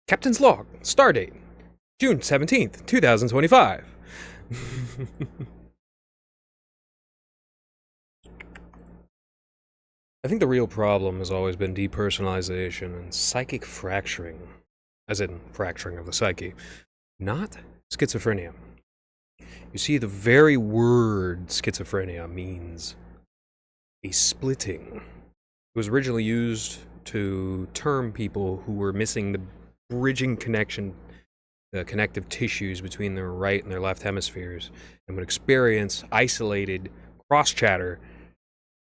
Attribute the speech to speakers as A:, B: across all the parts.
A: Captain's log, stardate, June 17th, 2025. I think the real problem has always been depersonalization and psychic fracturing, as in fracturing of the psyche, not schizophrenia. You see, the very word schizophrenia means a splitting. It was originally used to term people who were missing the bridging connection, the connective tissues between their right and their left hemispheres, and would experience isolated cross chatter,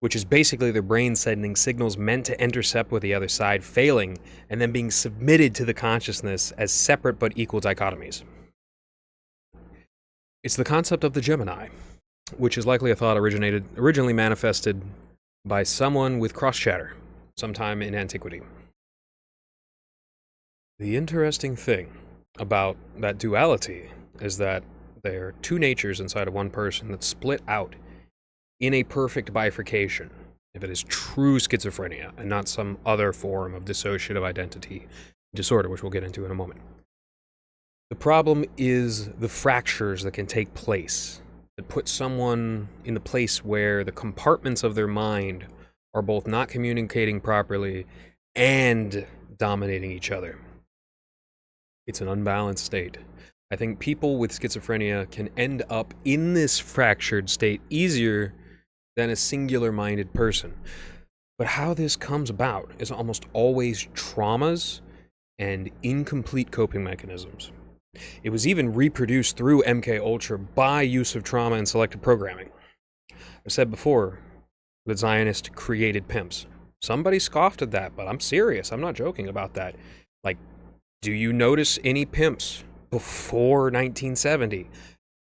A: which is basically their brain sending signals meant to intercept with the other side, failing, and then being submitted to the consciousness as separate but equal dichotomies. It's the concept of the Gemini, which is likely a thought originally manifested by someone with cross chatter sometime in antiquity. The interesting thing about that duality is that there are two natures inside of one person that split out in a perfect bifurcation if it is true schizophrenia and not some other form of dissociative identity disorder, which we'll get into in a moment. The problem is the fractures that can take place that put someone in the place where the compartments of their mind are both not communicating properly and dominating each other. It's an unbalanced state. I think people with schizophrenia can end up in this fractured state easier than a singular-minded person. But how this comes about is almost always traumas and incomplete coping mechanisms. It was even reproduced through MK Ultra by use of trauma and selective programming. I've said before that Zionists created pimps. Somebody scoffed at that, but I'm serious. I'm not joking about that. Like, do you notice any pimps before 1970?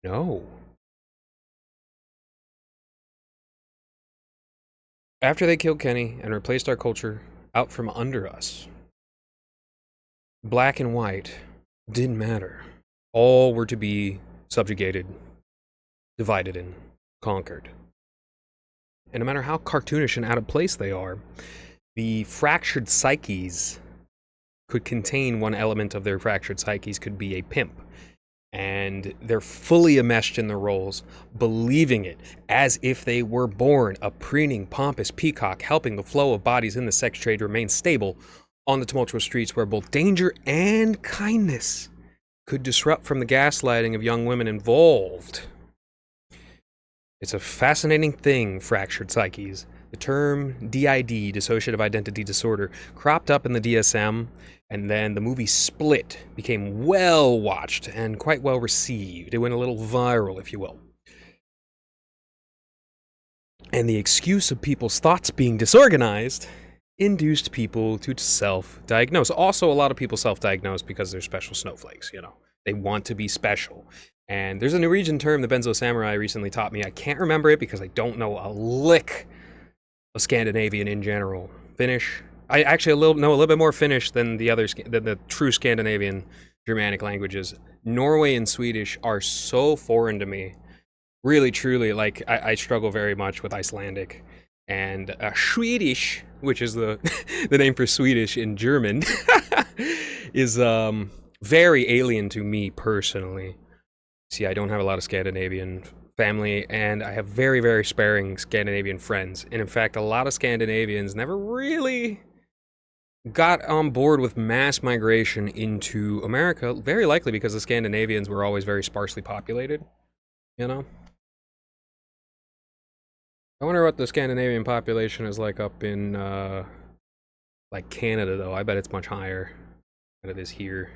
A: No. After they killed Kenny and replaced our culture out from under us, black and white didn't matter. All were to be subjugated, divided, and conquered. And no matter how cartoonish and out of place they are, the fractured psyches could contain one element of their fractured psyches could be a pimp. And they're fully enmeshed in their roles, believing it as if they were born a preening, pompous peacock, helping the flow of bodies in the sex trade remain stable on the tumultuous streets where both danger and kindness could disrupt from the gaslighting of young women involved. It's a fascinating thing, fractured psyches. The term DID, dissociative identity disorder, cropped up in the DSM, and then the movie Split became well watched and quite well received. It went a little viral, if you will. And the excuse of people's thoughts being disorganized induced people to self-diagnose. Also, a lot of people self-diagnose because they're special snowflakes, you know. They want to be special. And there's a Norwegian term the Benzo Samurai recently taught me. I can't remember it because I don't know a lick of Scandinavian in general. Finnish. I actually know a little bit more Finnish than the true Scandinavian Germanic languages. Norway and Swedish are so foreign to me. Really, truly, like, I struggle very much with Icelandic. And Swedish, which is the the name for Swedish in German, is very alien to me personally. See, I don't have a lot of Scandinavian family, and I have very, very sparing Scandinavian friends. And in fact, a lot of Scandinavians never really got on board with mass migration into America, very likely because the Scandinavians were always very sparsely populated, you know? I wonder what the Scandinavian population is like up in, like Canada, though. I bet it's much higher than it is here,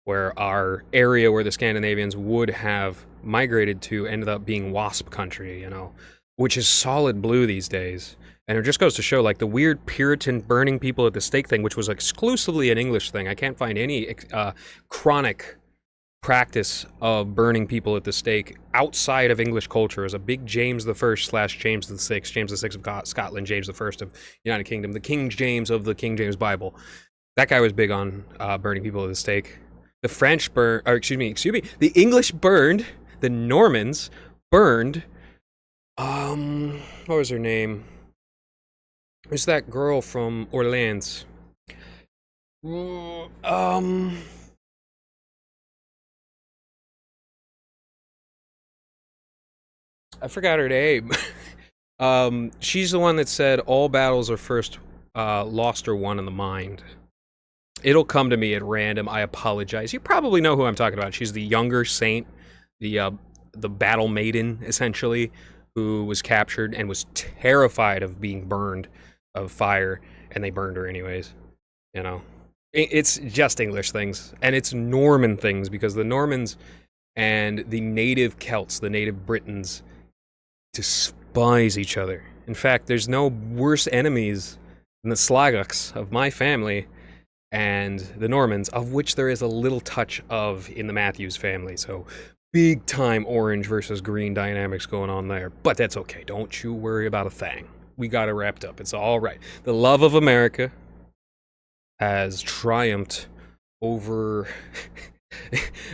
A: where our area where the Scandinavians would have migrated to ended up being WASP country, you know, which is solid blue these days. And it just goes to show, like, the weird Puritan burning people at the stake thing, which was exclusively an English thing. I can't find any chronic practice of burning people at the stake outside of English culture. As a big James the First / James the Sixth, James the Sixth of Scotland, James the First of United Kingdom, the King James of the King James Bible. That guy was big on burning people at the stake. The French burned, or excuse me, the English burned, the Normans burned, what was her name? It was that girl from Orleans. Mm, Um, I forgot her name. She's the one that said all battles are first lost or won in the mind. It'll come to me at random. I apologize. You probably know who I'm talking about. She's the younger saint, the uh, the battle maiden, essentially, who was captured and was terrified of being burned of fire, and they burned her anyways. You know, it's just English things, and it's Norman things because the Normans and the native Celts, the native Britons, despise each other. In fact, there's no worse enemies than the Slagux of my family and the Normans, of which there is a little touch of in the Matthews family. So big time orange versus green dynamics going on there. But that's okay. Don't you worry about a thing. We got it wrapped up. It's all right. The love of America has triumphed over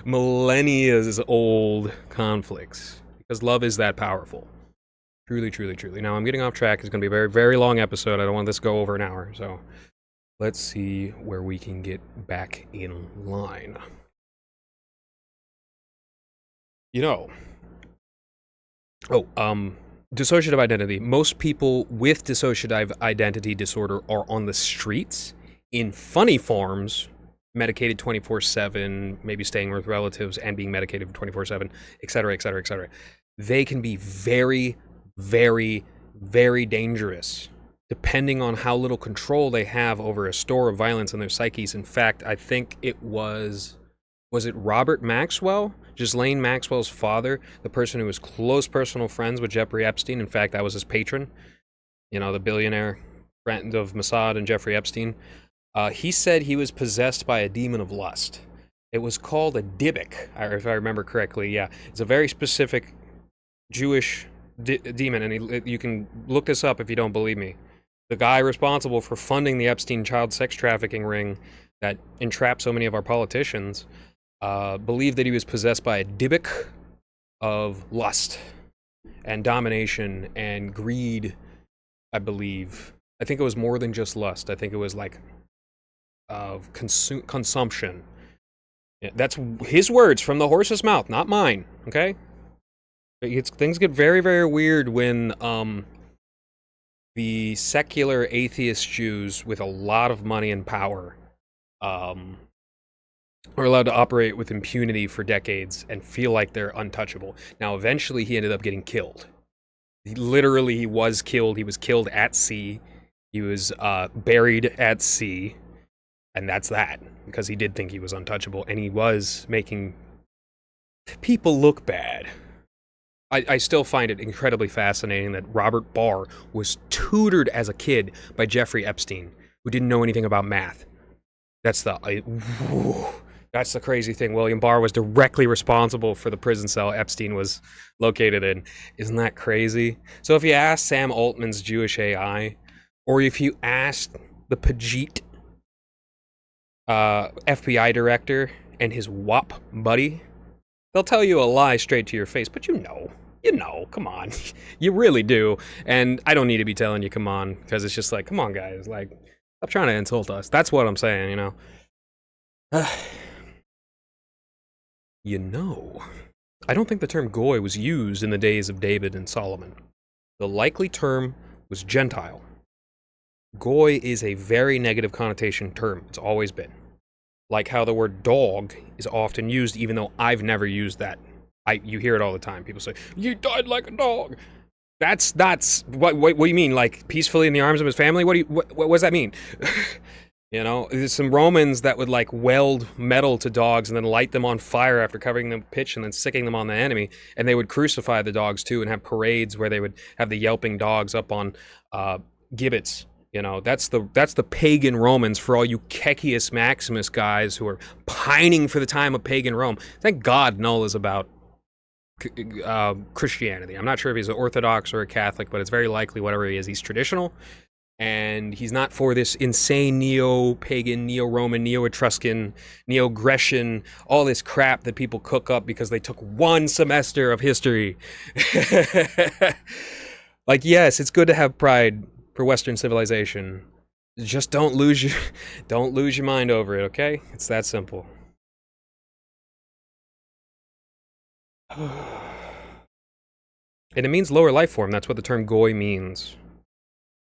A: millennia's old conflicts because love is that powerful. Truly, truly, truly. Now, I'm getting off track. It's going to be a very, very long episode. I don't want this to go over an hour. So let's see where we can get back in line. You know, dissociative identity. Most people with dissociative identity disorder are on the streets in funny forms, medicated 24/7, maybe staying with relatives and being medicated 24/7, etc., etc., etc. They can be very, very, very dangerous depending on how little control they have over a store of violence in their psyches. In fact, I think it was it Robert Maxwell, Ghislaine Maxwell's father, the person who was close personal friends with Jeffrey Epstein. In fact, I was his patron, you know, the billionaire friend of Mossad and Jeffrey Epstein. He said he was possessed by a demon of lust. It was called a Dybbuk, if I remember correctly. Yeah, it's a very specific Jewish demon, and you can look this up if you don't believe me. The guy responsible for funding the Epstein child sex trafficking ring that entrapped so many of our politicians believed that he was possessed by a Dybbuk of lust and domination and greed, I believe. I think it was more than just lust. I think it was like consumption. Yeah, that's his words from the horse's mouth, not mine, okay? Things get very, very weird when the secular atheist Jews with a lot of money and power are allowed to operate with impunity for decades and feel like they're untouchable. Now, eventually, he ended up getting killed. He was killed. He was killed at sea. He was buried at sea. And that's that, because he did think he was untouchable, and he was making people look bad. I still find it incredibly fascinating that Robert Barr was tutored as a kid by Jeffrey Epstein, who didn't know anything about math. That's the crazy thing. William Barr was directly responsible for the prison cell Epstein was located in. Isn't that crazy? So if you ask Sam Altman's Jewish AI, or if you ask the Pajit FBI director and his WAP buddy, they'll tell you a lie straight to your face, but you know, come on. You really do. And I don't need to be telling you, come on, because it's just like, come on, guys, like, stop trying to insult us. That's what I'm saying, you know. I don't think the term goy was used in the days of David and Solomon. The likely term was Gentile. Goy is a very negative connotation term. It's always been. Like how the word dog is often used, even though I've never used that. You hear it all the time. People say, "You died like a dog." That's what do you mean? Like peacefully in the arms of his family? What does that mean? You know, there's some Romans that would like weld metal to dogs and then light them on fire after covering them with pitch and then sicking them on the enemy. And they would crucify the dogs too and have parades where they would have the yelping dogs up on gibbets. You know, that's the pagan Romans for all you Cecius Maximus guys who are pining for the time of pagan Rome. Thank God Null is about Christianity. I'm not sure if he's an Orthodox or a Catholic, but it's very likely whatever he is, he's traditional. And he's not for this insane neo-pagan, neo-Roman, neo-Etruscan, neo-Grecian, all this crap that people cook up because they took one semester of history. Like, yes, it's good to have pride for Western civilization, Just don't lose your don't lose your mind over it, okay? It's that simple. And it means lower life form. That's what the term goy means.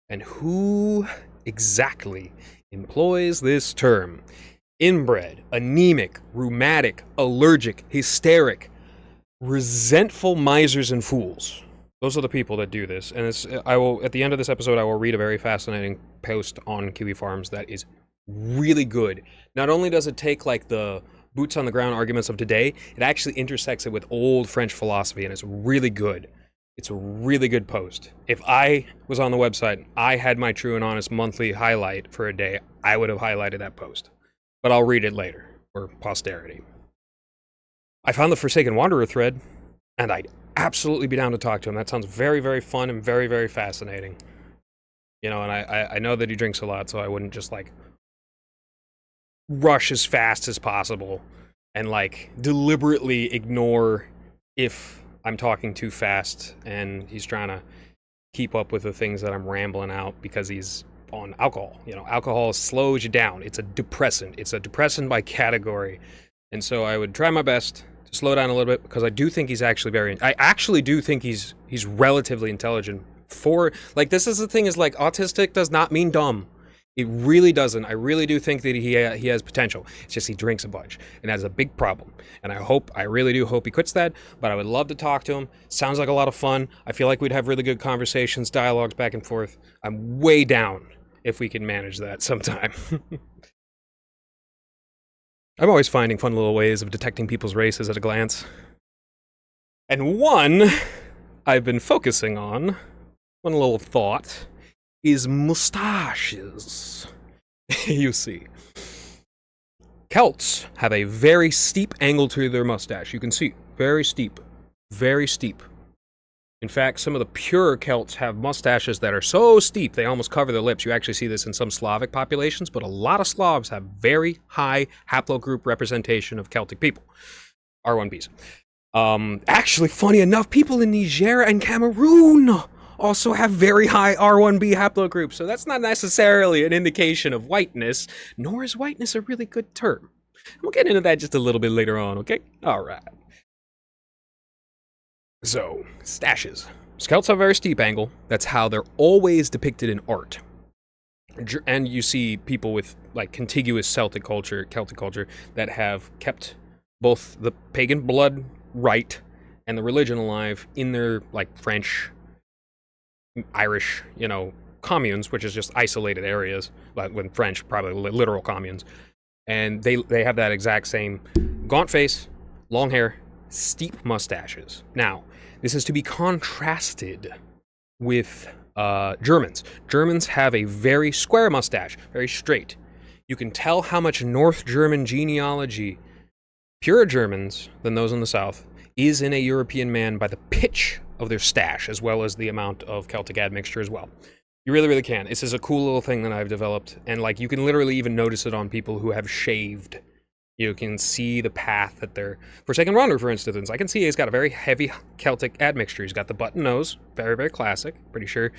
A: And who exactly employs this term? Inbred, anemic, rheumatic, allergic, hysteric, resentful misers and fools. Those are the people that do this. And I will, at the end of this episode, I will read a very fascinating post on Kiwi Farms that is really good. Not only does it take like the boots on the ground arguments of today, it actually intersects it with old French philosophy, and it's really good. It's a really good post. If I was on the website, I had my true and honest monthly highlight for a day, I would have highlighted that post. But I'll read it later, for posterity. I found the Forsaken Wanderer thread, and I'd absolutely be down to talk to him. That sounds very, very fun and very, very fascinating. You know, and I know that he drinks a lot, so I wouldn't just, like, rush as fast as possible and, like, deliberately ignore if I'm talking too fast and he's trying to keep up with the things that I'm rambling out because he's on alcohol. You know, alcohol slows you down. It's a depressant. It's a depressant by category. And so I would try my best to slow down a little bit because I do think he's actually I actually do think he's relatively intelligent. For, like, this is the thing, is like, autistic does not mean dumb. It really doesn't. I really do think that he has potential. It's just he drinks a bunch, and that's a big problem. And I really do hope he quits that, but I would love to talk to him. Sounds like a lot of fun. I feel like we'd have really good conversations, dialogues back and forth. I'm way down if we can manage that sometime. I'm always finding fun little ways of detecting people's races at a glance. And one I've been focusing on, one little thought, is mustaches. You see, Celts have a very steep angle to their mustache. You can see, very steep, very steep. In fact, some of the pure Celts have mustaches that are so steep they almost cover their lips. You actually see this in some Slavic populations, but a lot of Slavs have very high haplogroup representation of Celtic people, R1bs. Actually, funny enough, people in Niger and Cameroon also have very high R1b haplogroups, so that's not necessarily an indication of whiteness, nor is whiteness a really good term. We'll get into that just a little bit later on, okay? All right. So, stashes. Celts have a very steep angle. That's how they're always depicted in art. And you see people with, like, contiguous Celtic culture that have kept both the pagan blood right and the religion alive in their, like, French, Irish, you know, communes, which is just isolated areas, but when French, probably literal communes. And they have that exact same gaunt face, long hair, steep mustaches. Now, this is to be contrasted with Germans. Germans have a very square mustache, very straight. You can tell how much North German genealogy, purer Germans than those in the South, is in a European man by the pitch of their stash, as well as the amount of Celtic admixture as well. You really, really can. This is a cool little thing that I've developed, and, like, you can literally even notice it on people who have shaved. You can see the path that they're... Forsaken Wanderer, for instance, I can see he's got a very heavy Celtic admixture. He's got the button nose, very, very classic. Pretty sure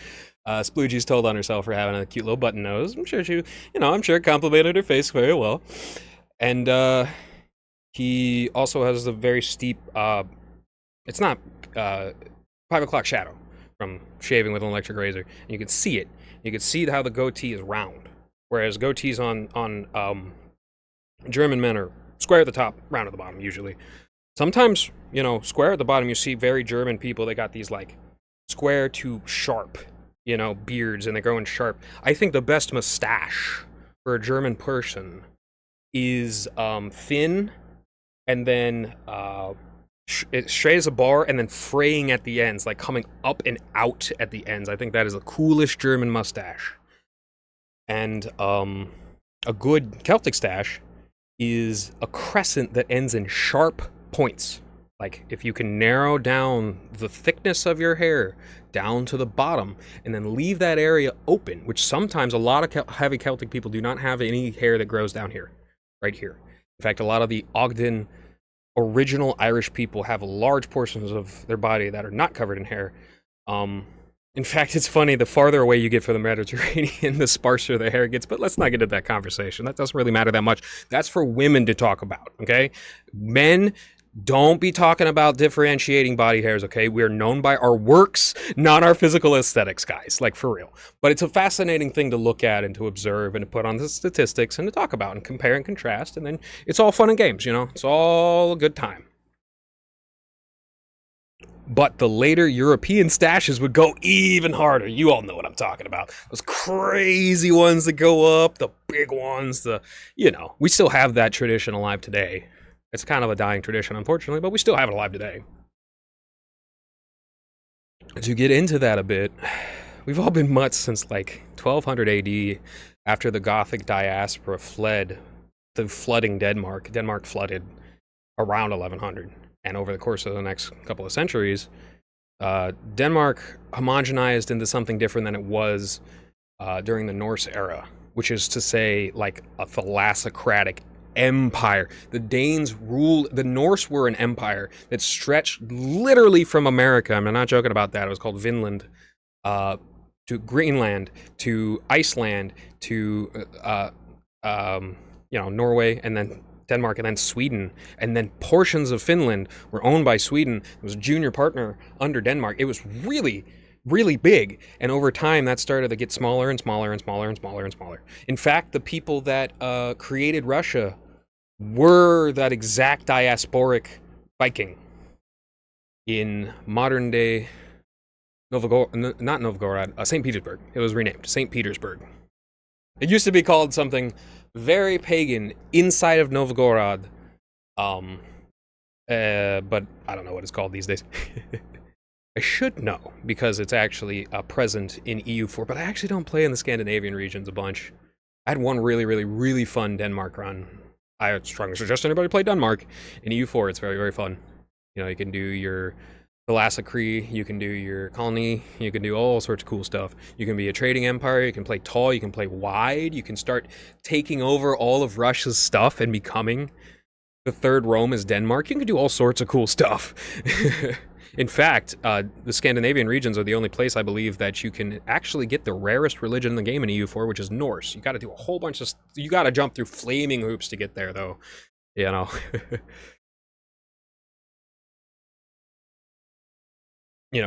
A: Sploogie's told on herself for having a cute little button nose. I'm sure she, I'm sure it complimented her face very well. And he also has a very steep... it's not 5 o'clock shadow from shaving with an electric razor. And you can see it. You can see how the goatee is round. Whereas goatees on German men are square at the top, round at the bottom, usually. Sometimes, square at the bottom, you see very German people, they got these, like, square to sharp, beards, and they go in sharp. I think the best mustache for a German person is thin, and then straight as a bar, and then fraying at the ends, like coming up and out at the ends. I think that is the coolest German mustache. And a good Celtic stash is a crescent that ends in sharp points. Like, if you can narrow down the thickness of your hair down to the bottom and then leave that area open, which sometimes a lot of heavy Celtic people do not have any hair that grows down here, right here. In fact, a lot of the Ogden original Irish people have large portions of their body that are not covered in hair. In fact, it's funny, the farther away you get from the Mediterranean, the sparser the hair gets, but let's not get into that conversation. That doesn't really matter that much. That's for women to talk about, okay? Men, don't be talking about differentiating body hairs, okay? We're known by our works, not our physical aesthetics, guys, like for real. But it's a fascinating thing to look at and to observe and to put on the statistics and to talk about and compare and contrast, and then it's all fun and games, you know? It's all a good time. But the later European stashes would go even harder. You all know what I'm talking about. Those crazy ones that go up, the big ones, we still have that tradition alive today. It's kind of a dying tradition, unfortunately, but we still have it alive today. To get into that a bit, we've all been mutts since like 1200 AD, after the Gothic diaspora fled the flooding Denmark. Denmark flooded around 1100. And over the course of the next couple of centuries, Denmark homogenized into something different than it was during the Norse era, which is to say, like a thalassocratic empire. The Danes ruled, the Norse were an empire that stretched literally from America. I'm not joking about that. It was called Vinland, to Greenland, to Iceland, to Norway, and then Denmark, and then Sweden, and then portions of Finland were owned by Sweden. It was a junior partner under Denmark. It was really, really big, and over time that started to get smaller and smaller and smaller and smaller and smaller. In fact, the people that created Russia were that exact diasporic Viking in modern day not Novgorod, St. Petersburg. It was renamed St. Petersburg. It used to be called something very pagan inside of Novgorod, but I don't know what it's called these days. I should know, because it's actually present in EU4, but I actually don't play in the Scandinavian regions a bunch. I had one really, really, really fun Denmark run. I would strongly suggest anybody play Denmark in EU4. It's very, very fun. You can do your Thalassocree, you can do your colony, you can do all sorts of cool stuff. You can be a trading empire, you can play tall, you can play wide, you can start taking over all of Russia's stuff and becoming the third Rome as Denmark. You can do all sorts of cool stuff. In fact, the Scandinavian regions are the only place I believe that you can actually get the rarest religion in the game in EU4, which is Norse. You got to do a whole bunch of, you got to jump through flaming hoops to get there, though.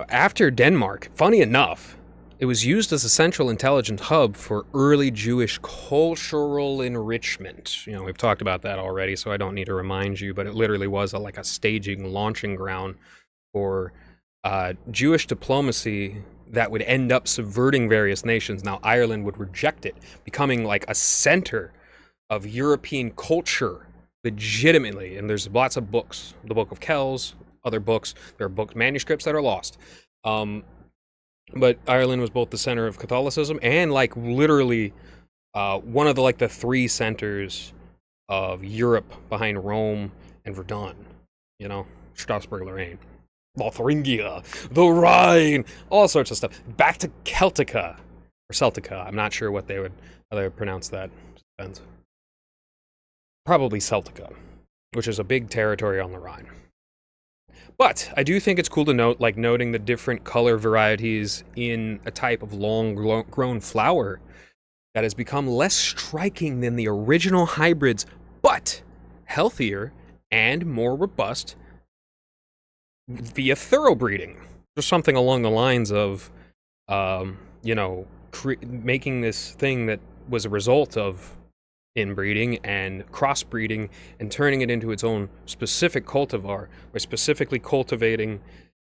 A: After Denmark, funny enough, it was used as a central intelligence hub for early Jewish cultural enrichment. We've talked about that already, so I don't need to remind you, but it literally was like a staging, launching ground for Jewish diplomacy that would end up subverting various nations. Now, Ireland would reject it, becoming like a center of European culture, legitimately. And there's lots of books, the Book of Kells, other books. There are manuscripts that are lost. But Ireland was both the center of Catholicism and like literally one of the three centers of Europe behind Rome and Verdun. Strasbourg, Lorraine, Lotharingia, the Rhine, all sorts of stuff. Back to Celtica or Celtica. I'm not sure how they would pronounce that. Depends. Probably Celtica, which is a big territory on the Rhine. But I do think it's cool to note, noting the different color varieties in a type of long-grown flower that has become less striking than the original hybrids, but healthier and more robust via thoroughbreeding. Just something along the lines of, making this thing that was a result of inbreeding and crossbreeding and turning it into its own specific cultivar, by specifically cultivating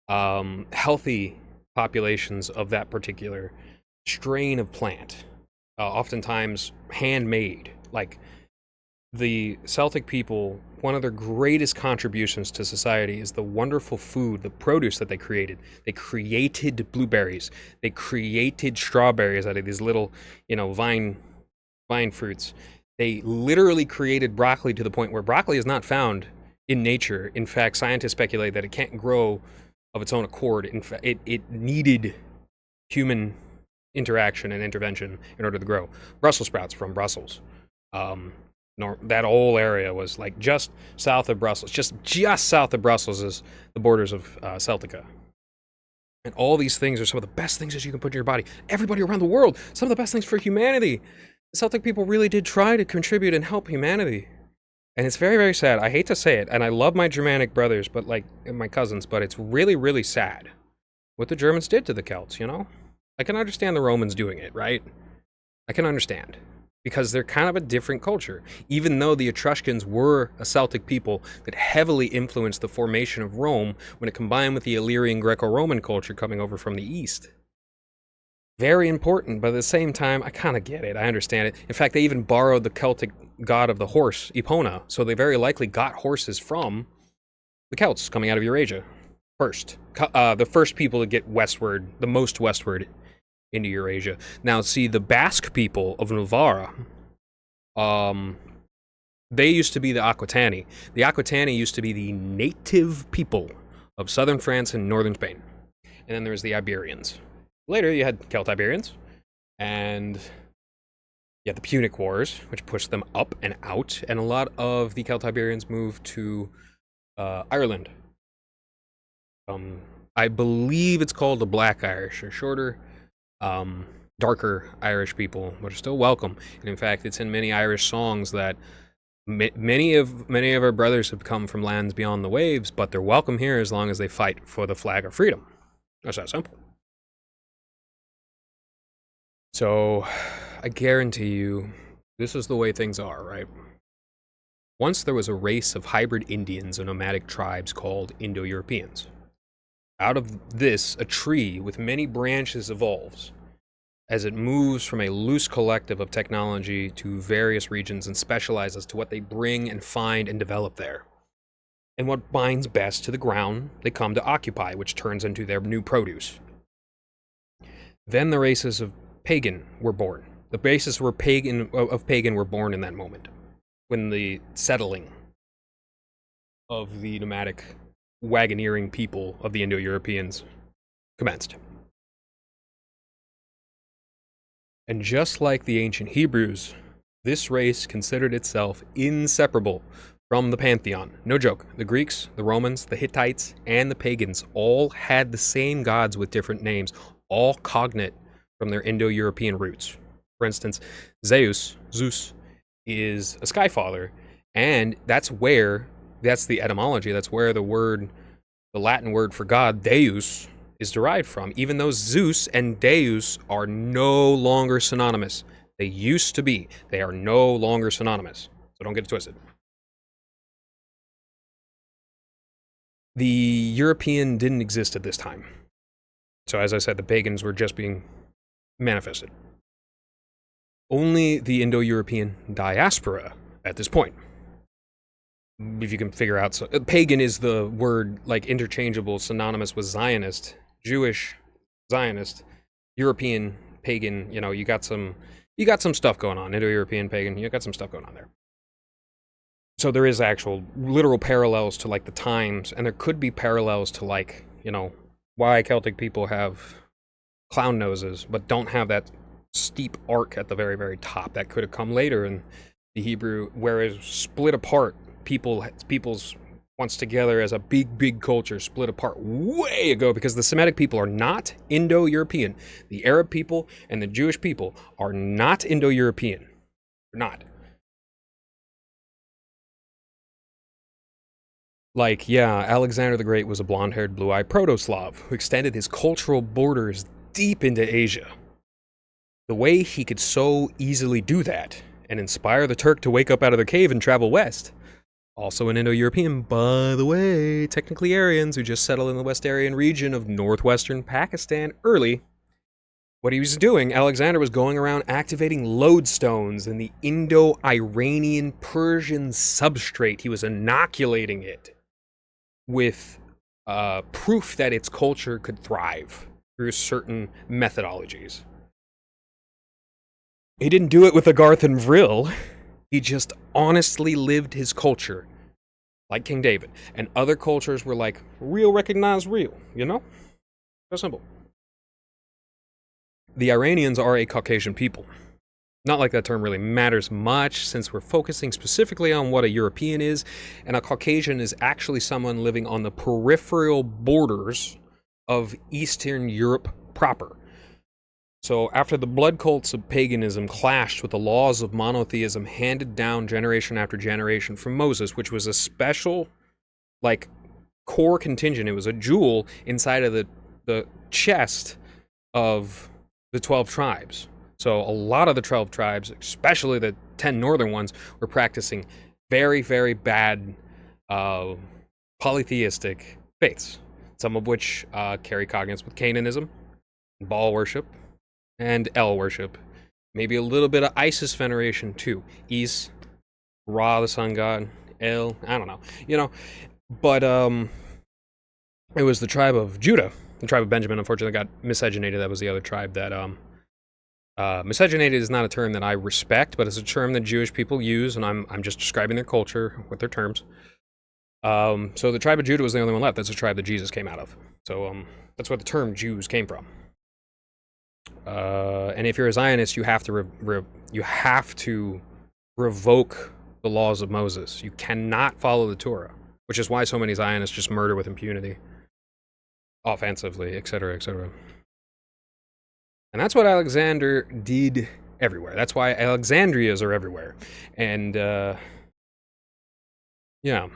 A: healthy populations of that particular strain of plant, oftentimes handmade. Like the Celtic people, one of their greatest contributions to society is the wonderful food, the produce that they created. They created blueberries, they created strawberries out of these little, vine fruits. They literally created broccoli to the point where broccoli is not found in nature. In fact, scientists speculate that it can't grow of its own accord. In fact, it needed human interaction and intervention in order to grow. Brussels sprouts from Brussels. That whole area was just south of Brussels. Just south of Brussels is the borders of Celtica. And all these things are some of the best things that you can put in your body. Everybody around the world, some of the best things for humanity. The Celtic people really did try to contribute and help humanity. And it's very, very sad. I hate to say it, and I love my Germanic brothers, but like my cousins, but it's really, really sad what the Germans did to the Celts, you know? I can understand the Romans doing it, right? I can understand. Because they're kind of a different culture. Even though the Etruscans were a Celtic people that heavily influenced the formation of Rome when it combined with the Illyrian Greco-Roman culture coming over from the east. Very important, but at the same time, I kind of get it. I understand it. In fact, they even borrowed the Celtic god of the horse, Epona, so they very likely got horses from the Celts coming out of Eurasia first. The first people to get westward, the most westward into Eurasia. Now, see, the Basque people of Navarra, they used to be the Aquitani. The Aquitani used to be the native people of southern France and northern Spain. And then there was the Iberians. Later, you had Celt-Iberians, and you had the Punic Wars, which pushed them up and out, and a lot of the Celt-Iberians moved to Ireland. I believe it's called the Black Irish, or shorter, darker Irish people, but are still welcome. And in fact, it's in many Irish songs that many of our brothers have come from lands beyond the waves, but they're welcome here as long as they fight for the flag of freedom. That's that simple. So, I guarantee you, this is the way things are, right? Once there was a race of hybrid Indians and nomadic tribes called Indo-Europeans. Out of this, a tree with many branches evolves as it moves from a loose collective of technology to various regions and specializes to what they bring and find and develop there. And what binds best to the ground, they come to occupy, which turns into their new produce. Then the races of pagan were born. The races of pagan were born in that moment, when the settling of the nomadic wagoneering people of the Indo-Europeans commenced. And just like the ancient Hebrews, this race considered itself inseparable from the pantheon. No joke. The Greeks, the Romans, the Hittites, and the pagans all had the same gods with different names, all cognate from their Indo-European roots. For instance, Zeus is a sky father, and that's the etymology, that's where the Latin word for God, Deus, is derived from, even though Zeus and Deus are no longer synonymous. They used to be. They are no longer synonymous. So don't get it twisted. The European didn't exist at this time. So as I said, the pagans were just being manifested. Only the Indo-European diaspora at this point. If you can figure out, so pagan is the word like interchangeable, synonymous with Zionist, Jewish, Zionist, European, pagan. You know, you got some stuff going on. Indo-European, pagan. You got some stuff going on there. So there is actual literal parallels to like the times, and there could be parallels to like, you know, why Celtic people have clown noses, but don't have that steep arc at the very, very top. That could have come later in the Hebrew, whereas split apart. People's once together as a big culture split apart way ago because the Semitic people are not Indo-European. The Arab people and the Jewish people are not Indo-European. They're not. Like, yeah, Alexander the Great was a blonde-haired, blue-eyed proto-Slav who extended his cultural borders deep into Asia. The way he could so easily do that and inspire the Turk to wake up out of their cave and travel west. Also an Indo-European, by the way, technically Aryans who just settled in the West Aryan region of northwestern Pakistan early. What he was doing, Alexander was going around activating lodestones in the Indo-Iranian Persian substrate. He was inoculating it with proof that its culture could thrive through certain methodologies. He didn't do it with Agarth and Vril. He just honestly lived his culture, like King David. And other cultures were like, real recognize real, you know? So simple. The Iranians are a Caucasian people. Not like that term really matters much, since we're focusing specifically on what a European is, and a Caucasian is actually someone living on the peripheral borders of Eastern Europe proper. So after the blood cults of paganism clashed with the laws of monotheism handed down generation after generation from Moses, which was a special, like, core contingent. It was a jewel inside of the chest of the 12 tribes. So a lot of the 12 tribes, especially the 10 northern ones, were practicing very, very bad polytheistic faiths, some of which carry cognizance with Cananism, Baal worship, and El worship. Maybe a little bit of Isis veneration too. Is, Ra, the sun god, El, I don't know. But it was the tribe of Judah. The tribe of Benjamin, unfortunately, got miscegenated. That was the other tribe that miscegenated is not a term that I respect, but it's a term that Jewish people use, and I'm just describing their culture with their terms. So the tribe of Judah was the only one left. That's the tribe that Jesus came out of. So that's where the term Jews came from. And if you're a Zionist, you have to revoke the laws of Moses. You cannot follow the Torah, which is why so many Zionists just murder with impunity, offensively, etc., etc. And that's what Alexander did everywhere. That's why Alexandrias are everywhere. And yeah.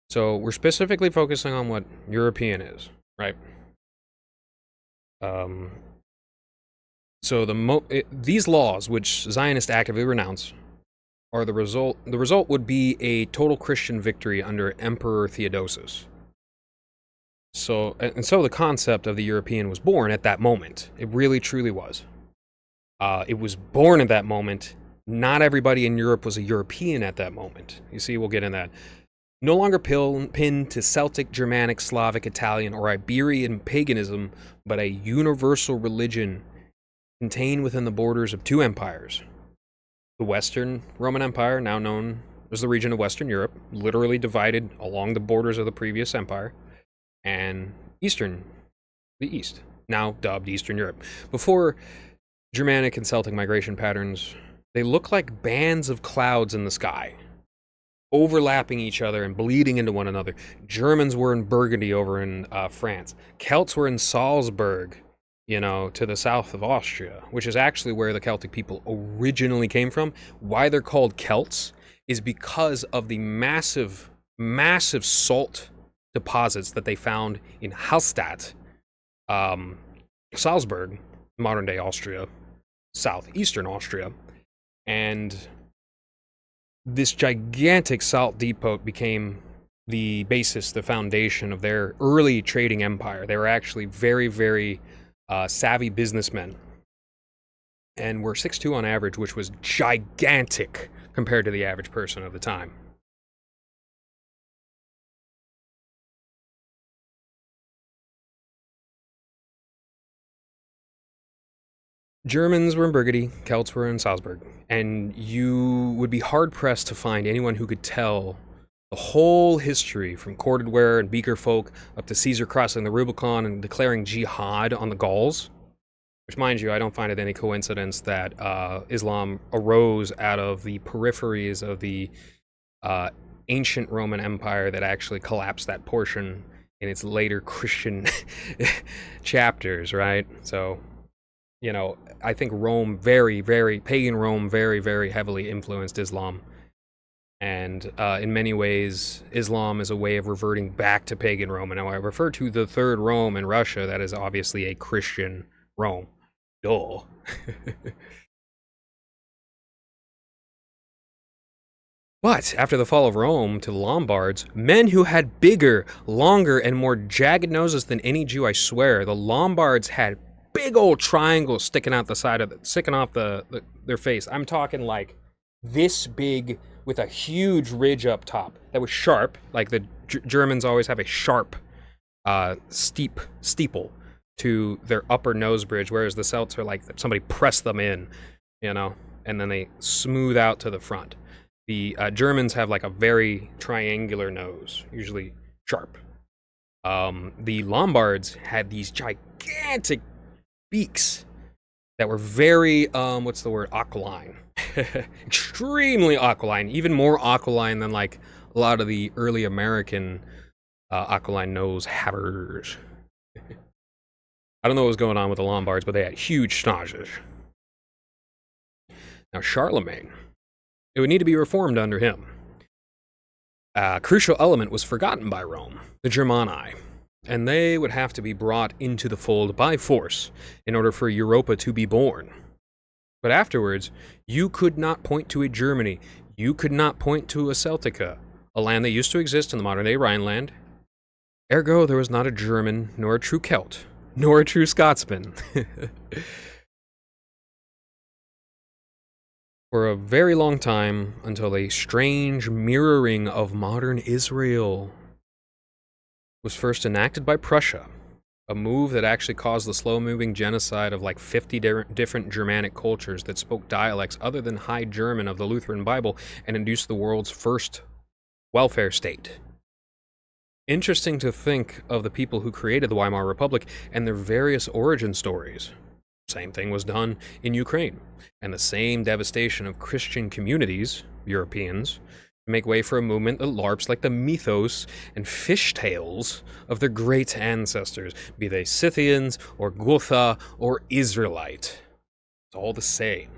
A: So we're specifically focusing on what European is, right? So these laws, which Zionists actively renounce, are the result. The result would be a total Christian victory under Emperor Theodosius. So the concept of the European was born at that moment. It really, truly was. It was born at that moment. Not everybody in Europe was a European at that moment. You see, we'll get in that. No longer pinned to Celtic, Germanic, Slavic, Italian, or Iberian paganism, but a universal religion contained within the borders of two empires. The Western Roman Empire, now known as the region of Western Europe, literally divided along the borders of the previous empire, and the East, now dubbed Eastern Europe. Before Germanic and Celtic migration patterns, they look like bands of clouds in the sky, overlapping each other and bleeding into one another. Germans were in Burgundy over in France. Celts were in Salzburg, to the south of Austria, which is actually where the Celtic people originally came from. Why they're called Celts is because of the massive, massive salt deposits that they found in Hallstatt, Salzburg, modern-day Austria, southeastern Austria, and this gigantic salt depot became the basis, the foundation of their early trading empire. They were actually very, very savvy businessmen, and were 6'2" on average, which was gigantic compared to the average person of the time. Germans were in Burgundy, Celts were in Salzburg, and you would be hard-pressed to find anyone who could tell the whole history from corded ware and beaker folk up to Caesar crossing the Rubicon and declaring jihad on the Gauls. Which, mind you, I don't find it any coincidence that Islam arose out of the peripheries of the ancient Roman Empire that actually collapsed that portion in its later Christian chapters, right? So, I think Rome, pagan Rome, very, very heavily influenced Islam. And in many ways, Islam is a way of reverting back to pagan Rome. And now I refer to the Third Rome in Russia, that is obviously a Christian Rome. Duh. But after the fall of Rome to the Lombards, men who had bigger, longer, and more jagged noses than any Jew, I swear, the Lombards had big old triangles sticking out the side of sticking off their face. I'm talking like this big with a huge ridge up top that was sharp. Like the Germans always have a sharp, steeple to their upper nose bridge, whereas the Celts are like somebody pressed them in, and then they smooth out to the front. The Germans have like a very triangular nose, usually sharp. The Lombards had these gigantic beaks that were very, aquiline. Extremely aquiline, even more aquiline than like a lot of the early American aquiline nose havers. I don't know what was going on with the Lombards, but they had huge schnozzes. Now, Charlemagne, it would need to be reformed under him. A crucial element was forgotten by Rome, the Germani, and they would have to be brought into the fold by force in order for Europa to be born. But afterwards, you could not point to a Germany, you could not point to a Celtica, a land that used to exist in the modern-day Rhineland. Ergo, there was not a German, nor a true Celt, nor a true Scotsman. For a very long time, until a strange mirroring of modern Israel was first enacted by Prussia, a move that actually caused the slow-moving genocide of like 50 different Germanic cultures that spoke dialects other than High German of the Lutheran Bible and induced the world's first welfare state. Interesting to think of the people who created the Weimar Republic and their various origin stories. Same thing was done in Ukraine, and the same devastation of Christian communities, Europeans, make way for a movement that LARPs like the mythos and fishtales of their great ancestors, be they Scythians or Gotha or Israelite. It's all the same.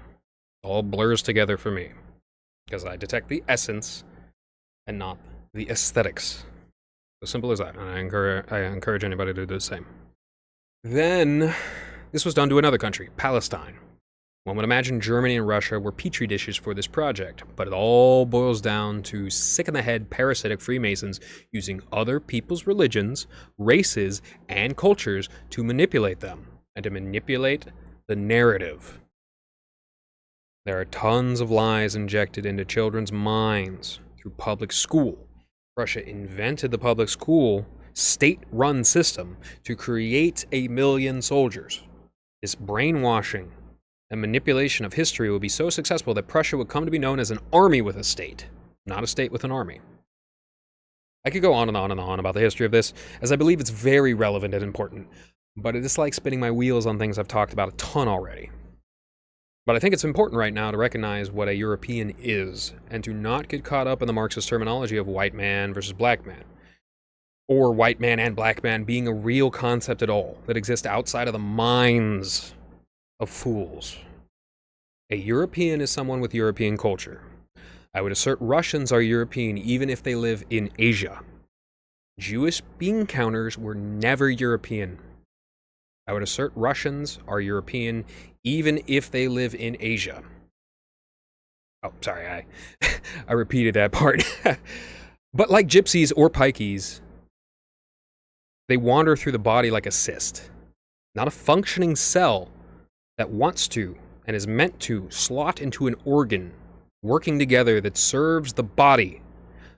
A: It all blurs together for me, because I detect the essence and not the aesthetics. As simple as that, and I encourage anybody to do the same. Then, this was done to another country, Palestine. One would imagine Germany and Russia were petri dishes for this project, but it all boils down to sick-in-the-head parasitic Freemasons using other people's religions, races, and cultures to manipulate them, and to manipulate the narrative. There are tons of lies injected into children's minds through public school. Russia invented the public school state-run system to create 1 million soldiers. This brainwashing and manipulation of history would be so successful that Prussia would come to be known as an army with a state, not a state with an army. I could go on and on and on about the history of this, as I believe it's very relevant and important, but it is like spinning my wheels on things I've talked about a ton already. But I think it's important right now to recognize what a European is, and to not get caught up in the Marxist terminology of white man versus black man, or white man and black man being a real concept at all that exists outside of the minds of fools. A European is someone with European culture. I would assert Russians are European even if they live in Asia. Jewish bean counters were never European. I would assert Russians are European even if they live in Asia. Oh, sorry, I repeated that part. But like gypsies or pikeys, they wander through the body like a cyst, not a functioning cell that wants to and is meant to slot into an organ working together that serves the body,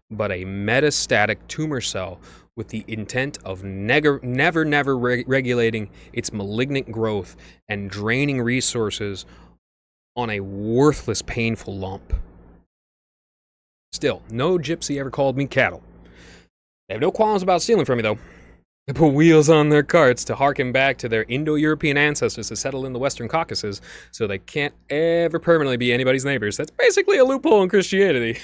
A: but a metastatic tumor cell with the intent of never regulating its malignant growth and draining resources on a worthless, painful lump. Still, no gypsy ever called me cattle. They have no qualms about stealing from me, though. They put wheels on their carts to harken back to their Indo-European ancestors to settle in the Western Caucasus, so they can't ever permanently be anybody's neighbors. That's basically a loophole in Christianity.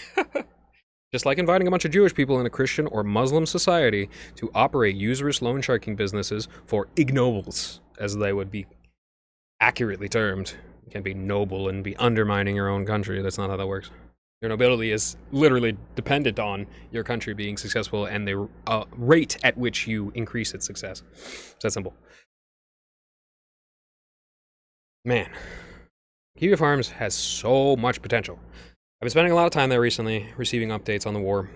A: Just like inviting a bunch of Jewish people in a Christian or Muslim society to operate usurious loan sharking businesses for ignobles, as they would be accurately termed. You can't be noble and be undermining your own country. That's not how that works. Your nobility is literally dependent on your country being successful and the rate at which you increase its success. It's that simple. Man, Kiwi Farms has so much potential. I've been spending a lot of time there recently, receiving updates on the war.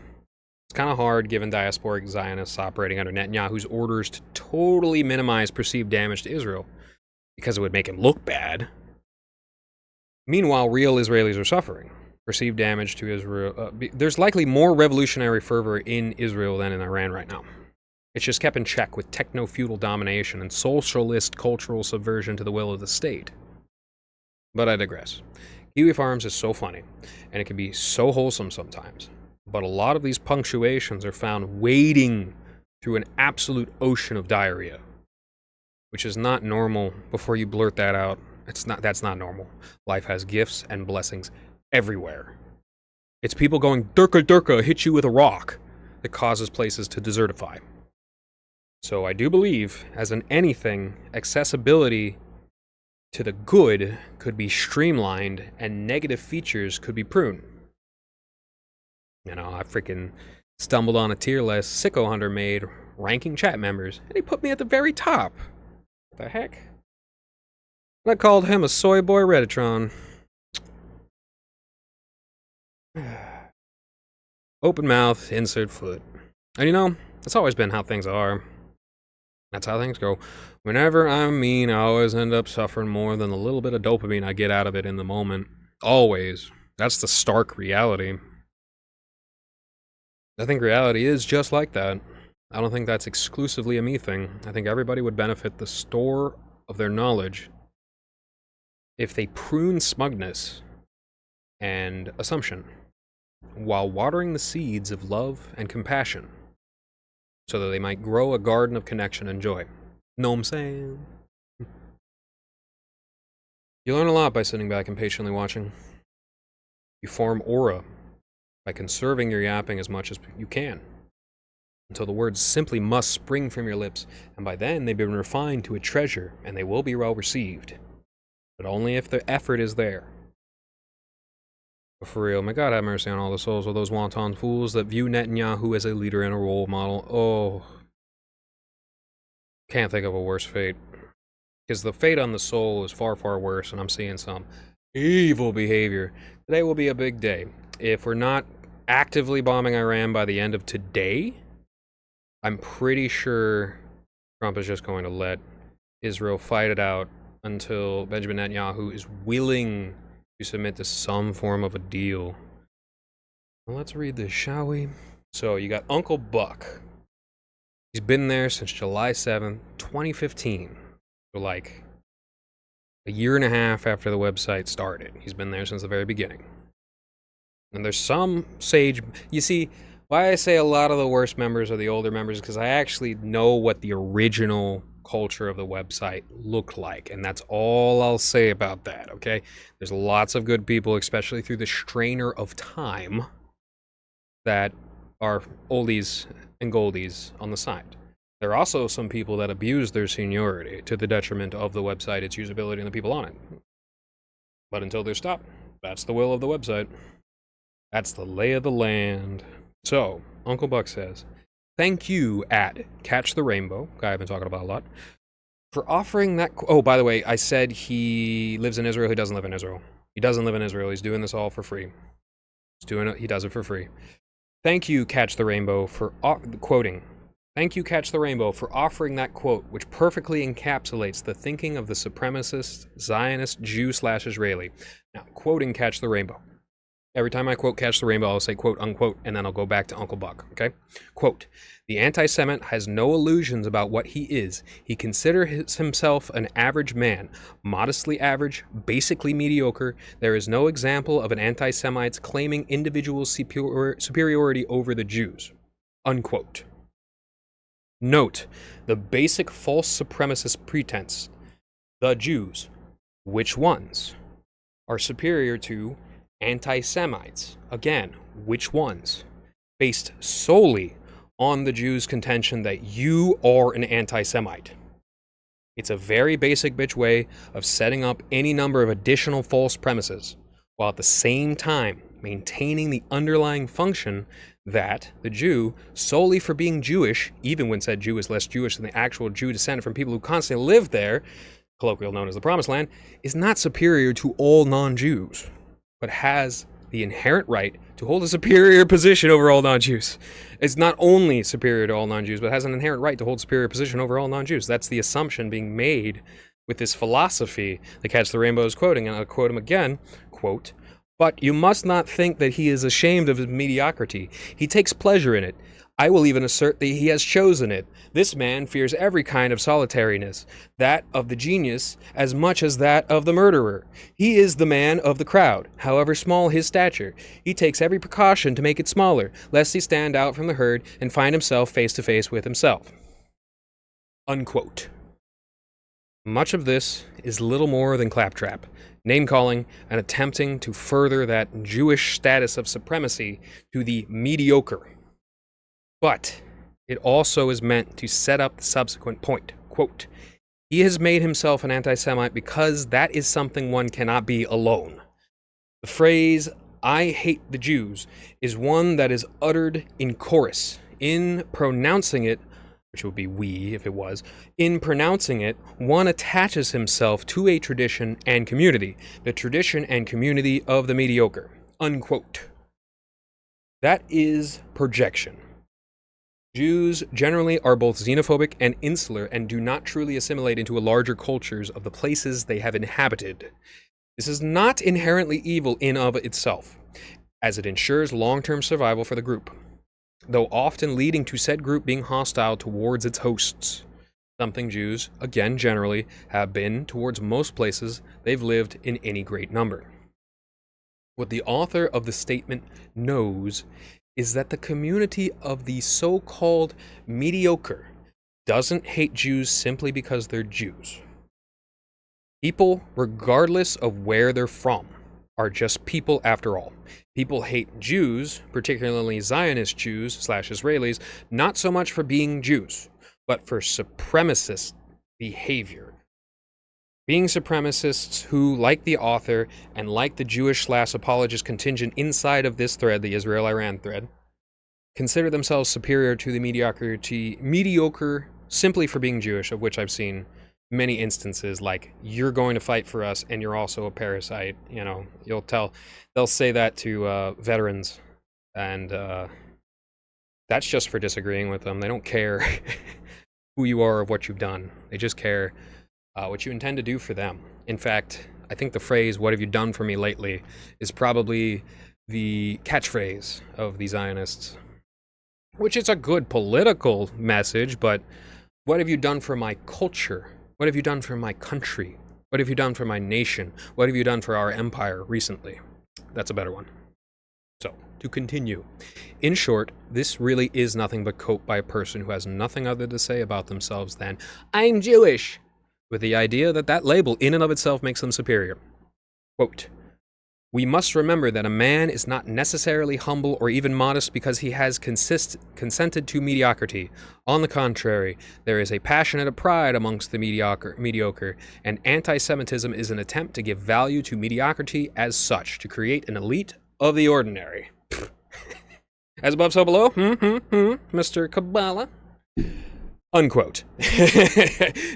A: It's kind of hard given diasporic Zionists operating under Netanyahu's orders to totally minimize perceived damage to Israel, because it would make him look bad. Meanwhile, real Israelis are suffering. Perceived damage to Israel. There's likely more revolutionary fervor in Israel than in Iran right now. It's just kept in check with techno-feudal domination and socialist cultural subversion to the will of the state. But I digress. Kiwi Farms is so funny, and it can be so wholesome sometimes. But a lot of these punctuations are found wading through an absolute ocean of diarrhea, which is not normal. Before you blurt that out, that's not normal. Life has gifts and blessings everywhere. It's people going, Durka Durka, hit you with a rock. that causes places to desertify. So I do believe, as in anything, accessibility to the good could be streamlined and negative features could be pruned. You know, I freaking stumbled on a tier list Sicko Hunter made ranking chat members, and he put me at the very top. What the heck? And I called him a soy boy Redditron. Open mouth, insert foot. And you know, that's always been how things are. That's how things go. Whenever I'm mean, I always end up suffering more than the little bit of dopamine I get out of it in the moment. Always. That's the stark reality. I think reality is just like that. I don't think that's exclusively a me thing. I think everybody would benefit the store of their knowledge if they prune smugness and assumption while watering the seeds of love and compassion so that they might grow a garden of connection and joy. Know what I'm saying? You learn a lot by sitting back and patiently watching. You form aura by conserving your yapping as much as you can, until the words simply must spring from your lips, and by then they've been refined to a treasure, and they will be well received. But only if the effort is there. But for real, may God have mercy on all the souls of those wanton fools that view Netanyahu as a leader and a role model. Oh. Can't think of a worse fate. Because the fate on the soul is far, far worse, and I'm seeing some evil behavior. Today will be a big day. If we're not actively bombing Iran by the end of today, I'm pretty sure Trump is just going to let Israel fight it out until Benjamin Netanyahu is willing to submit to some form of a deal. Well, let's read this, shall we? So you got Uncle Buck. He's been there since July 7th, 2015. So like a year and a half after the website started. He's been there since the very beginning. And there's some sage... You see, why I say a lot of the worst members are the older members is because I actually know what the original culture of the website looked like, and that's all I'll say about that, okay? There's lots of good people, especially through the strainer of time, that are oldies and goldies on the side. There are also some people that abuse their seniority to the detriment of the website, its usability, and the people on it. But until they're stopped, that's the will of the website. That's the lay of the land. So, Uncle Buck says, thank you at Catch the Rainbow, guy I've been talking about a lot, for offering that... Oh, by the way, I said he lives in Israel. He doesn't live in Israel. He doesn't live in Israel. He's doing this all for free. He does it for free. Thank you, Catch the Rainbow, for quoting. Thank you, Catch the Rainbow, for offering that quote, which perfectly encapsulates the thinking of the supremacist Zionist Jew/Israeli. Now, quoting Catch the Rainbow. Every time I quote Catch the Rainbow, I'll say quote, unquote, and then I'll go back to Uncle Buck, okay? Quote, the anti-Semite has no illusions about what he is. He considers himself an average man, modestly average, basically mediocre. There is no example of an anti-Semite claiming individual superiority over the Jews, unquote. Note, the basic false supremacist pretense. The Jews, which ones, are superior to anti-Semites. Again, which ones? Based solely on the Jews' contention that you are an anti-Semite. It's a very basic bitch way of setting up any number of additional false premises, while at the same time maintaining the underlying function that the Jew, solely for being Jewish, even when said Jew is less Jewish than the actual Jew descended from people who constantly live there, colloquially known as the Promised Land, is not superior to all non-Jews, but has the inherent right to hold a superior position over all non-Jews. It's not only superior to all non-Jews, but has an inherent right to hold a superior position over all non-Jews. That's the assumption being made with this philosophy that Catch the Rainbow is quoting, and I'll quote him again, quote, but you must not think that he is ashamed of his mediocrity. He takes pleasure in it. I will even assert that he has chosen it. This man fears every kind of solitariness, that of the genius as much as that of the murderer. He is the man of the crowd, however small his stature. He takes every precaution to make it smaller, lest he stand out from the herd and find himself face to face with himself. Unquote. Much of this is little more than claptrap, name-calling, and attempting to further that Jewish status of supremacy to the mediocre. But it also is meant to set up the subsequent point. Quote, he has made himself an anti-Semite because that is something one cannot be alone. The phrase, I hate the Jews, is one that is uttered in chorus. In pronouncing it, which would be we if it was, in pronouncing it, one attaches himself to a tradition and community, the tradition and community of the mediocre. Unquote. That is projection. Jews generally are both xenophobic and insular and do not truly assimilate into larger cultures of the places they have inhabited. This is not inherently evil in of itself, as it ensures long-term survival for the group, though often leading to said group being hostile towards its hosts, something Jews, again generally, have been towards most places they've lived in any great number. What the author of the statement knows is that the community of the so-called mediocre doesn't hate Jews simply because they're Jews. People, regardless of where they're from, are just people after all. People hate Jews, particularly Zionist Jews / Israelis, not so much for being Jews, but for supremacist behavior. Being supremacists who, like the author and like the Jewish / apologist contingent inside of this thread, the Israel-Iran thread, consider themselves superior to the mediocre simply for being Jewish, of which I've seen many instances, like, you're going to fight for us and you're also a parasite. You know, they'll say that to veterans, and that's just for disagreeing with them. They don't care who you are or what you've done. They just care what you intend to do for them. In fact, I think the phrase, what have you done for me lately, is probably the catchphrase of the Zionists, which is a good political message, but what have you done for my culture? What have you done for my country? What have you done for my nation? What have you done for our empire recently? That's a better one. So, to continue. In short, this really is nothing but cope by a person who has nothing other to say about themselves than, I'm Jewish, with the idea that that label in and of itself makes them superior. Quote, we must remember that a man is not necessarily humble or even modest because he has consented to mediocrity. On the contrary, there is a passionate pride amongst the mediocre, and anti-Semitism is an attempt to give value to mediocrity as such, to create an elite of the ordinary. As above, so below, Mr. Kabbalah. Unquote.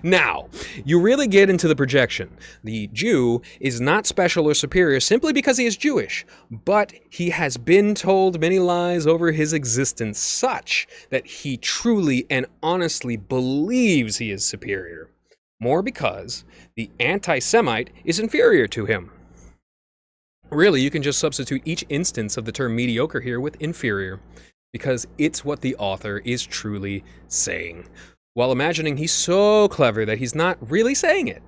A: Now, you really get into the projection. The Jew is not special or superior simply because he is Jewish, but he has been told many lies over his existence such that he truly and honestly believes he is superior. More because the anti-Semite is inferior to him. Really, you can just substitute each instance of the term mediocre here with inferior, because it's what the author is truly saying, while imagining he's so clever that he's not really saying it.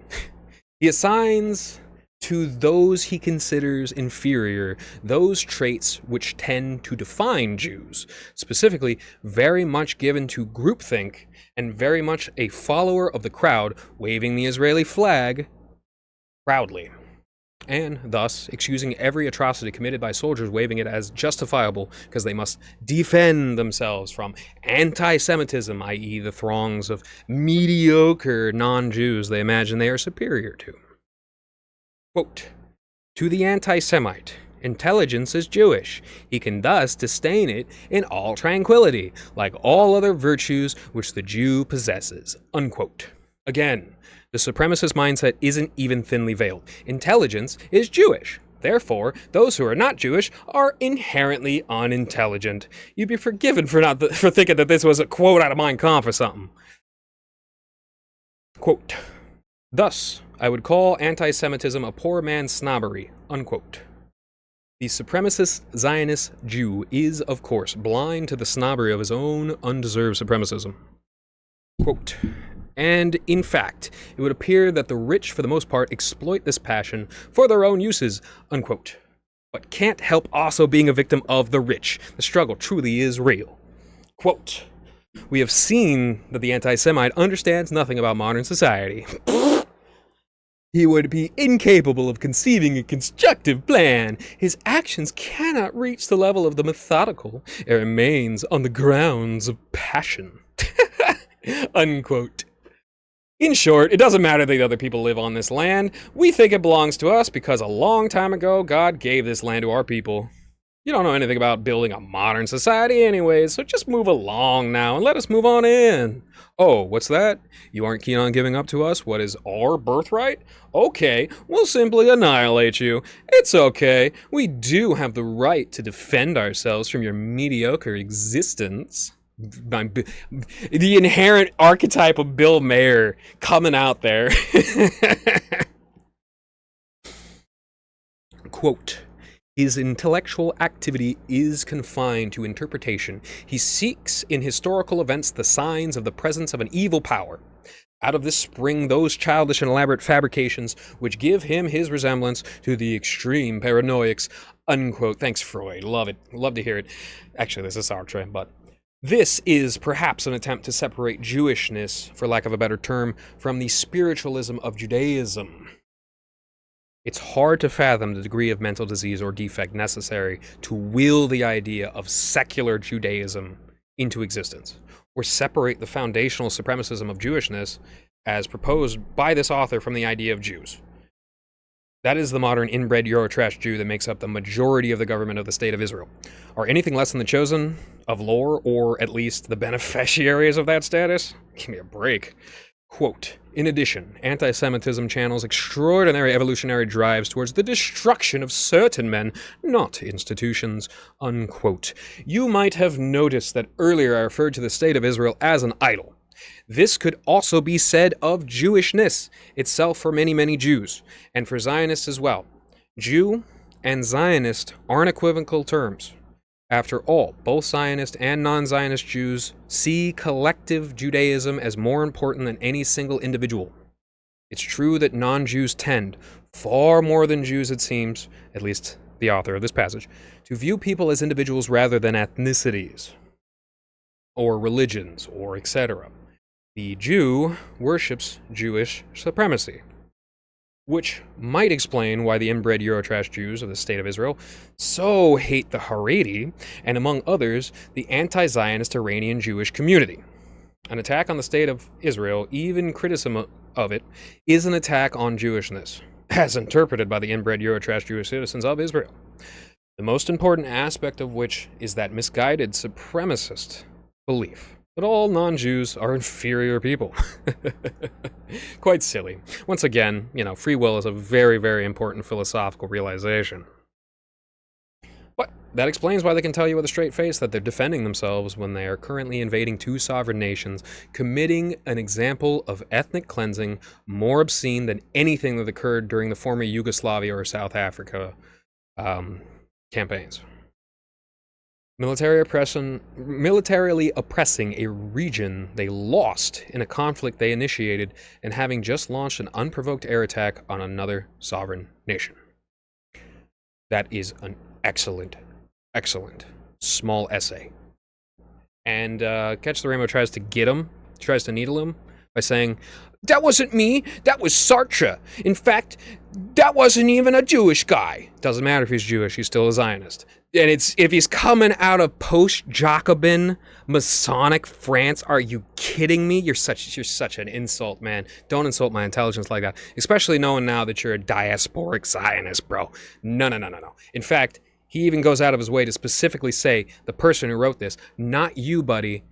A: He assigns to those he considers inferior those traits which tend to define Jews, specifically very much given to groupthink and very much a follower of the crowd waving the Israeli flag proudly, and thus excusing every atrocity committed by soldiers, waving it as justifiable because they must defend themselves from anti-Semitism, i.e. the throngs of mediocre non-Jews they imagine they are superior to. Quote, to the anti-Semite, intelligence is Jewish. He can thus disdain it in all tranquility, like all other virtues which the Jew possesses. Unquote. Again, the supremacist mindset isn't even thinly veiled. Intelligence is Jewish. Therefore, those who are not Jewish are inherently unintelligent. You'd be forgiven for thinking that this was a quote out of Mein Kampf or something. Quote, thus, I would call anti-Semitism a poor man's snobbery. Unquote. The supremacist Zionist Jew is, of course, blind to the snobbery of his own undeserved supremacism. Quote, and, in fact, it would appear that the rich, for the most part, exploit this passion for their own uses, unquote, but can't help also being a victim of the rich. The struggle truly is real. Quote, we have seen that the anti-Semite understands nothing about modern society. He would be incapable of conceiving a constructive plan. His actions cannot reach the level of the methodical. It remains on the grounds of passion. Unquote. In short, it doesn't matter that other people live on this land. We think it belongs to us because a long time ago, God gave this land to our people. You don't know anything about building a modern society anyways, so just move along now and let us move on in. Oh, what's that? You aren't keen on giving up to us what is our birthright? Okay, we'll simply annihilate you. It's okay. We do have the right to defend ourselves from your mediocre existence. The inherent archetype of Bill Mayer coming out there. Quote, his intellectual activity is confined to interpretation. He seeks in historical events the signs of the presence of an evil power. Out of this spring those childish and elaborate fabrications which give him his resemblance to the extreme paranoiacs. Unquote. Thanks, Freud. Love it. Love to hear it. Actually, this is Sartre, but this is perhaps an attempt to separate Jewishness, for lack of a better term, from the spiritualism of Judaism. It's hard to fathom the degree of mental disease or defect necessary to will the idea of secular Judaism into existence, or separate the foundational supremacism of Jewishness as proposed by this author from the idea of Jews. That is the modern inbred Eurotrash Jew that makes up the majority of the government of the State of Israel. Are anything less than the chosen of lore, or at least the beneficiaries of that status? Give me a break. Quote, in addition, anti-Semitism channels extraordinary evolutionary drives towards the destruction of certain men, not institutions, unquote. You might have noticed that earlier I referred to the State of Israel as an idol. This could also be said of Jewishness itself for many, many Jews, and for Zionists as well. Jew and Zionist aren't equivocal terms. After all, both Zionist and non-Zionist Jews see collective Judaism as more important than any single individual. It's true that non-Jews tend, far more than Jews it seems, at least the author of this passage, to view people as individuals rather than ethnicities, or religions, or etc. The Jew worships Jewish supremacy, which might explain why the inbred Eurotrash Jews of the State of Israel so hate the Haredi, and among others, the anti-Zionist Iranian Jewish community. An attack on the State of Israel, even criticism of it, is an attack on Jewishness, as interpreted by the inbred Eurotrash Jewish citizens of Israel. The most important aspect of which is that misguided supremacist belief that all non-Jews are inferior people. Quite silly. Once again, free will is a very, very important philosophical realization. But that explains why they can tell you with a straight face that they're defending themselves when they are currently invading two sovereign nations, committing an example of ethnic cleansing more obscene than anything that occurred during the former Yugoslavia or South Africa campaigns. Militarily oppressing a region they lost in a conflict they initiated, and having just launched an unprovoked air attack on another sovereign nation. That is an excellent, excellent small essay. And Catch the Rainbow tries to get him, tries to needle him by saying, that wasn't me, that was Sartre. In fact, that wasn't even a Jewish guy. Doesn't matter if he's Jewish, he's still a Zionist. And if he's coming out of post-Jacobin Masonic France, are you kidding me? You're such an insult, man. Don't insult my intelligence like that, especially knowing now that you're a diasporic Zionist, bro. No. In fact, he even goes out of his way to specifically say the person who wrote this, not you, buddy,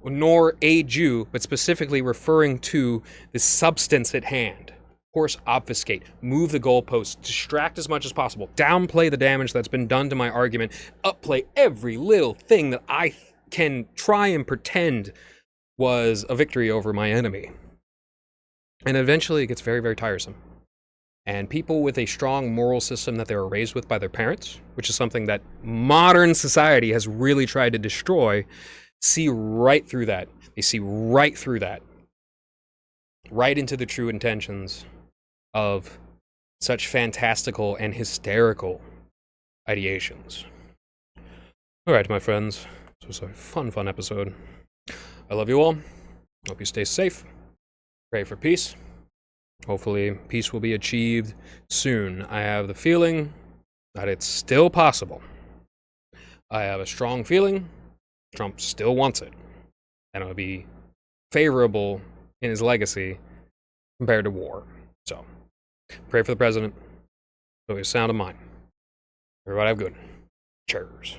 A: nor a Jew, but specifically referring to the substance at hand. Course, obfuscate, move the goalposts, distract as much as possible, downplay the damage that's been done to my argument, upplay every little thing that I can try and pretend was a victory over my enemy. And eventually it gets very, very tiresome. And people with a strong moral system that they were raised with by their parents, which is something that modern society has really tried to destroy, see right through that. They see right through that. Right into the true intentions of such fantastical and hysterical ideations. All right, my friends. This was a fun episode. I love you all. Hope you stay safe. Pray for peace. Hopefully, peace will be achieved soon. I have the feeling that it's still possible. I have a strong feeling Trump still wants it, and it would be favorable in his legacy compared to war. So, pray for the president. Always sound of mind. Everybody have good. Cheers.